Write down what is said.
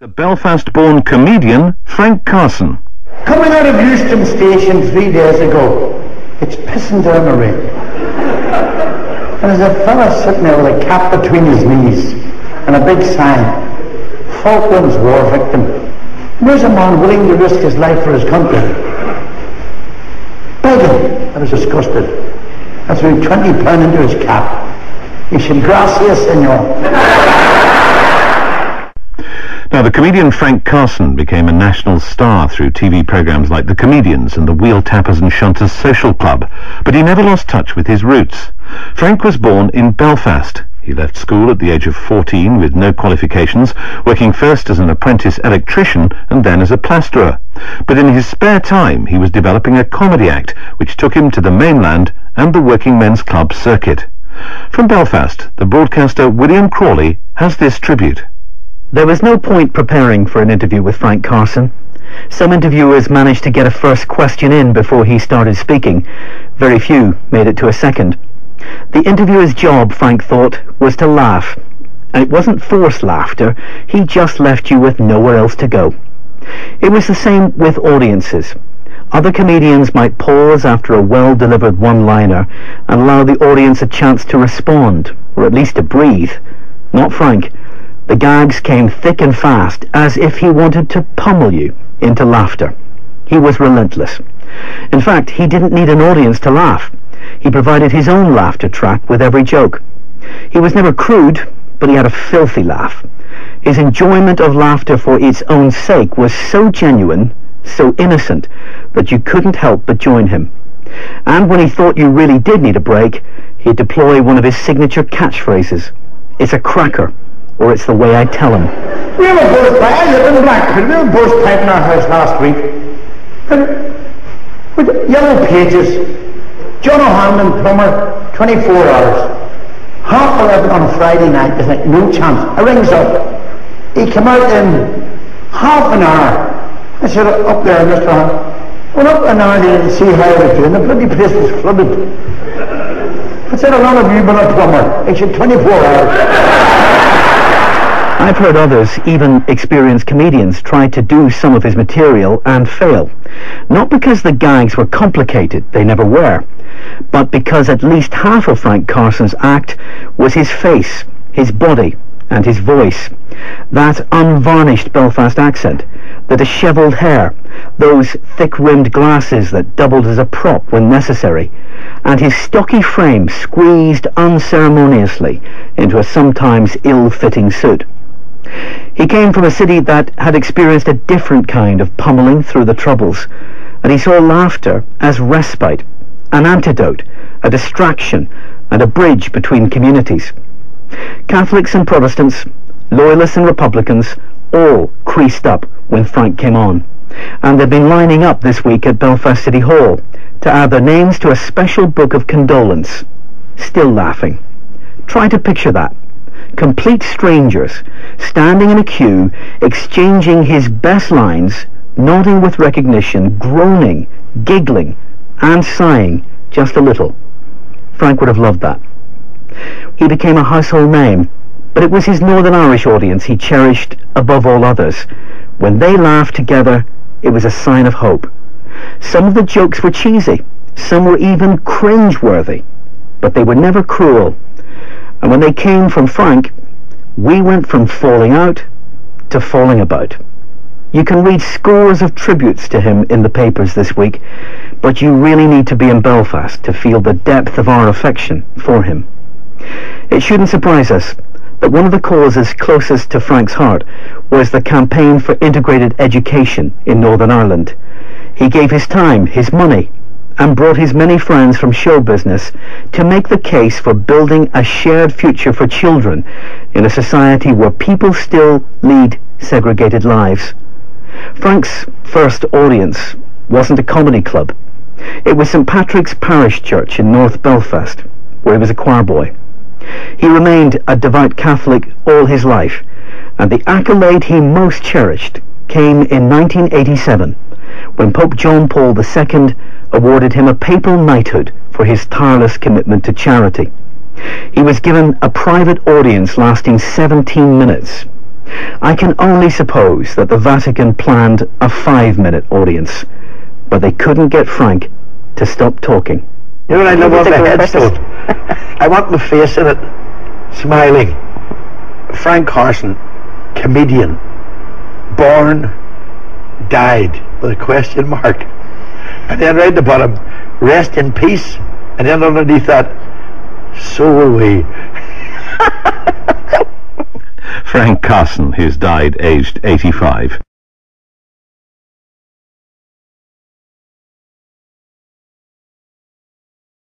The Belfast-born comedian Frank Carson. Coming out of Euston Station 3 days ago, it's pissing down the rain. And there's a fella sitting there with a cap between his knees and a big sign, Falklands War Victim. And there's a man willing to risk his life for his country. Begging. I was disgusted. I threw £20 into his cap. He said, "Gracias, senor." Now, the comedian Frank Carson became a national star through TV programs like The Comedians and the Wheel Tappers and Shunters Social Club, but he never lost touch with his roots. Frank was born in Belfast. He left school at the age of 14 with no qualifications, working first as an apprentice electrician and then as a plasterer. But in his spare time, he was developing a comedy act which took him to the mainland and the working men's club circuit. From Belfast, the broadcaster William Crawley has this tribute. There was no point preparing for an interview with Frank Carson. Some interviewers managed to get a first question in before he started speaking. Very few made it to a second. The interviewer's job, Frank thought, was to laugh. And it wasn't forced laughter. He just left you with nowhere else to go. It was the same with audiences. Other comedians might pause after a well-delivered one-liner and allow the audience a chance to respond, or at least to breathe. Not Frank. The gags came thick and fast, as if he wanted to pummel you into laughter. He was relentless. In fact, he didn't need an audience to laugh. He provided his own laughter track with every joke. He was never crude, but he had a filthy laugh. His enjoyment of laughter for its own sake was so genuine, so innocent, that you couldn't help but join him. And when he thought you really did need a break, he'd deploy one of his signature catchphrases. "It's a cracker," or "it's the way I tell him." We have a burst pipe. I live in Blackpool. We have a burst pipe in our house last week. And with yellow pages, John O'Hanlon, plumber, 24 hours. 11:30 on a Friday night. I think, no chance. I rings up. He came out in half an hour. I said, "Up there, Mr. O'Hanlon." Went up an hour there to see how I was doing. The bloody place was flooded. I said, "A lot of you been a plumber." He said, 24 hours. I've heard others, even experienced comedians, try to do some of his material and fail. Not because the gags were complicated, they never were, but because at least half of Frank Carson's act was his face, his body, and his voice. That unvarnished Belfast accent, the dishevelled hair, those thick-rimmed glasses that doubled as a prop when necessary, and his stocky frame squeezed unceremoniously into a sometimes ill-fitting suit. He came from a city that had experienced a different kind of pummeling through the Troubles, and he saw laughter as respite, an antidote, a distraction, and a bridge between communities. Catholics and Protestants, Loyalists and Republicans, all creased up when Frank came on, and they've been lining up this week at Belfast City Hall to add their names to a special book of condolence. Still laughing. Try to picture that. Complete strangers, standing in a queue, exchanging his best lines, nodding with recognition, groaning, giggling, and sighing just a little. Frank would have loved that. He became a household name, but it was his Northern Irish audience he cherished above all others. When they laughed together, it was a sign of hope. Some of the jokes were cheesy, some were even cringe-worthy, but they were never cruel. And when they came from Frank, we went from falling out to falling about. You can read scores of tributes to him in the papers this week, but you really need to be in Belfast to feel the depth of our affection for him. It shouldn't surprise us that one of the causes closest to Frank's heart was the campaign for integrated education in Northern Ireland. He gave his time, his money, and brought his many friends from show business to make the case for building a shared future for children in a society where people still lead segregated lives. Frank's first audience wasn't a comedy club. It was St. Patrick's Parish Church in North Belfast, where he was a choir boy. He remained a devout Catholic all his life, and the accolade he most cherished came in 1987, when Pope John Paul II awarded him a papal knighthood for his tireless commitment to charity. He was given a private audience lasting 17 minutes, I can only suppose that the Vatican planned a 5-minute audience, but they couldn't get Frank to stop talking. You know what I love on the headstone? I want my face in it, smiling. Frank Carson, comedian, born, died, with a question mark. And then right at the bottom, rest in peace. And then underneath that, so will we. Frank Carson, who's died aged 85.